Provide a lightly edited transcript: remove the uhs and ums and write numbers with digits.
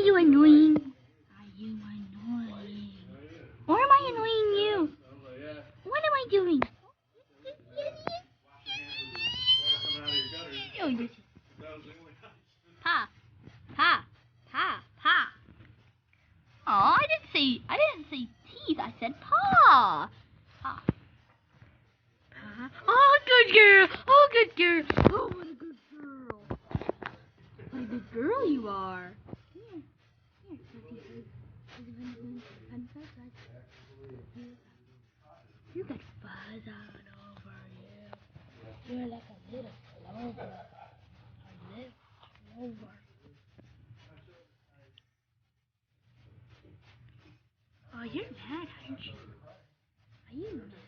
you annoying? Are you annoying? Or am I annoying you? What am I doing? Oh, this is pa, pa, pa, pa. Oh, I didn't say teeth. I said paw. Pa. Pa. Oh, good girl. Oh, good girl. Oh, what a good girl. What a good girl you are. Here, here, you got fuzz all over you. You're like a little clover. A little clover. Oh, you're mad, aren't you? Are you mad?